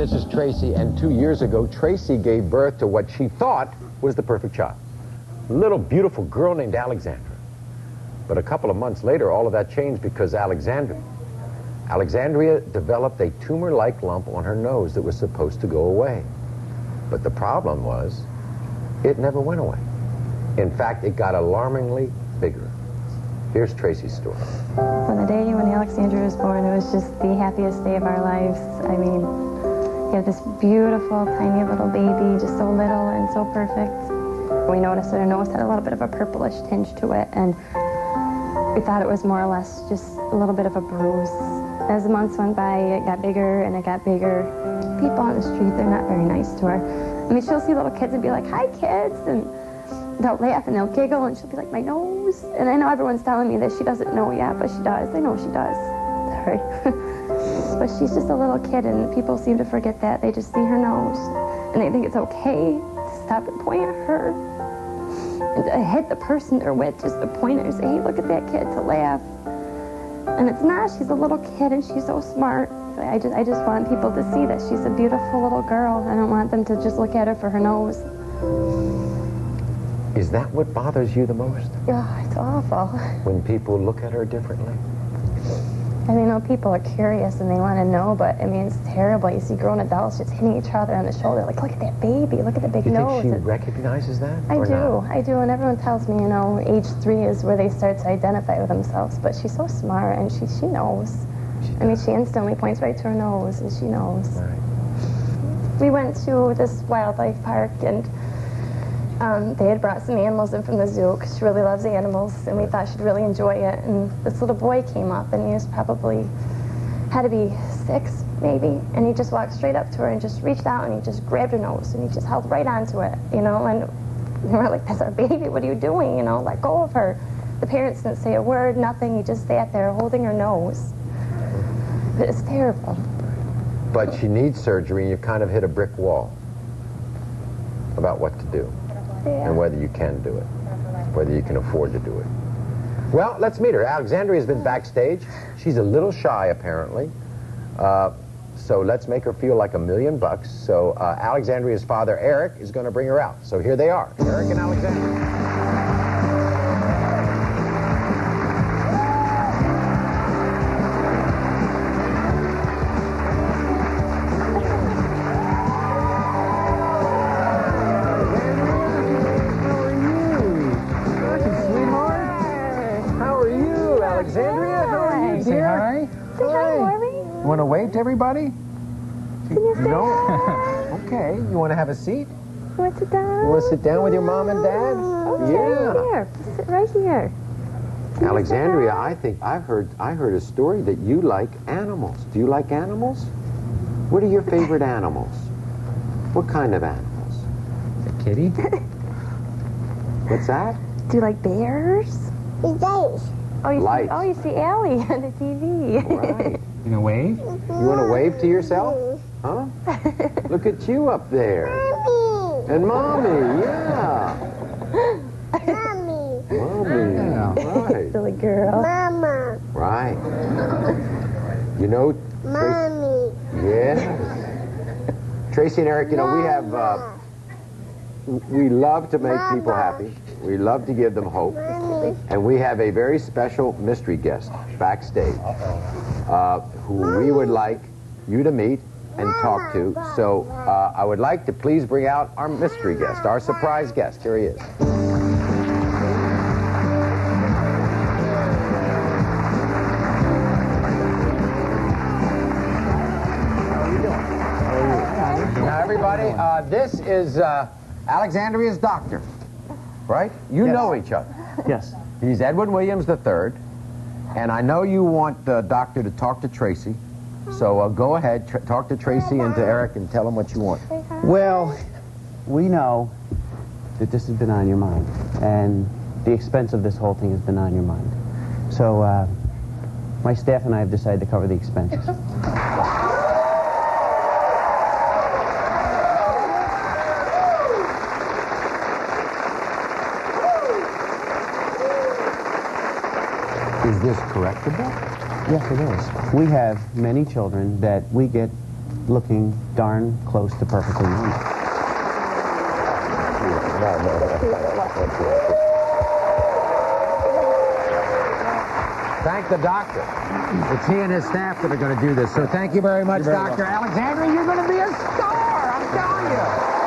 this is Tracy, and 2 years ago, Tracy gave birth to what she thought was the perfect child. A little beautiful girl named Alexandra. But a couple of months later, all of that changed because Alexandria developed a tumor-like lump on her nose that was supposed to go away. But the problem was, it never went away. In fact, it got alarmingly bigger. Here's Tracy's story. On the day when Alexandria was born, it was just the happiest day of our lives. I mean, you have this beautiful, tiny little baby, just so little and so perfect. We noticed that her nose had a little bit of a purplish tinge to it, and we thought it was more or less just a little bit of a bruise. As the months went by, it got bigger and it got bigger. People on the street, they're not very nice to her. I mean, she'll see little kids and be like, "Hi, kids," and they'll laugh and they'll giggle, and she'll be like, "My nose." And I know everyone's telling me that she doesn't know yet, but she does. They know she does. Sorry. But she's just a little kid, and people seem to forget that. They just see her nose, and they think it's okay to stop and point at her. And to hit the person they're with, just to point at her and say, "Hey, look at that kid," to laugh. And it's not. She's a little kid, and she's so smart. I just want people to see that she's a beautiful little girl. I don't want them to just look at her for her nose. Is that what bothers you the most? Oh, it's awful. When people look at her differently? I mean, I know people are curious and they want to know, but I mean, it's terrible. You see grown adults just hitting each other on the shoulder, like, "Look at that baby, look at the big nose." You think she recognizes that? I do, and everyone tells me, you know, age 3 is where they start to identify with themselves, but she's so smart, and she knows. I mean, she instantly points right to her nose, and she knows. Right. We went to this wildlife park, and they had brought some animals in from the zoo because she really loves animals, and we thought she'd really enjoy it. And this little boy came up, and he was probably, had to be 6 maybe, and he just walked straight up to her and just reached out and he just grabbed her nose and he just held right onto it, you know, and we were like, "That's our baby, what are you doing, you know, let go of her." The parents didn't say a word, nothing, he just sat there holding her nose. It's terrible. But she needs surgery, and you've kind of hit a brick wall about what to do. Yeah. And whether you can do it, whether you can afford to do it. Well, let's meet her. Alexandria's been backstage. She's a little shy, apparently. So let's make her feel like $1 million. So Alexandria's father, Eric, is going to bring her out. So here they are, Eric and Alexandria. Want to wave to everybody? Can you sit down? Okay. You want to have a seat? You want to sit down? You want to sit down with your mom and dad? Okay, Yeah. here. Sit right here. Alexandria, I think I heard a story that you like animals. Do you like animals? What are your favorite animals? What kind of animals? A kitty? What's that? Do you like bears? Lights. Oh, you see Allie on the TV. Right. You gonna wave? You want to wave to yourself? Huh? Look at you up there. Mommy. And Mommy, yeah. Mommy. Mommy, Yeah. right. Silly girl. Mama. Right. You know, Mommy. yeah. Tracy and Eric, you know, we have, we love to make people happy. We love to give them hope. Mommy. And we have a very special mystery guest backstage who we would like you to meet and talk to. So I would like to please bring out our mystery guest, our surprise guest. Here he is. Now, everybody, this is Alexandria's doctor, right? You know each other. Yes. He's Edwin Williams III, and I know you want the doctor to talk to Tracy, so go ahead, talk to Tracy and to Eric and tell them what you want. Well, we know that this has been on your mind, and the expense of this whole thing has been on your mind. So, my staff and I have decided to cover the expenses. Is this correctable? Yes, it is. We have many children that we get looking darn close to perfectly normal. Thank the doctor. It's he and his staff that are going to do this. So thank you very much, Dr. Alexandra. You're going to be a star, I'm telling you.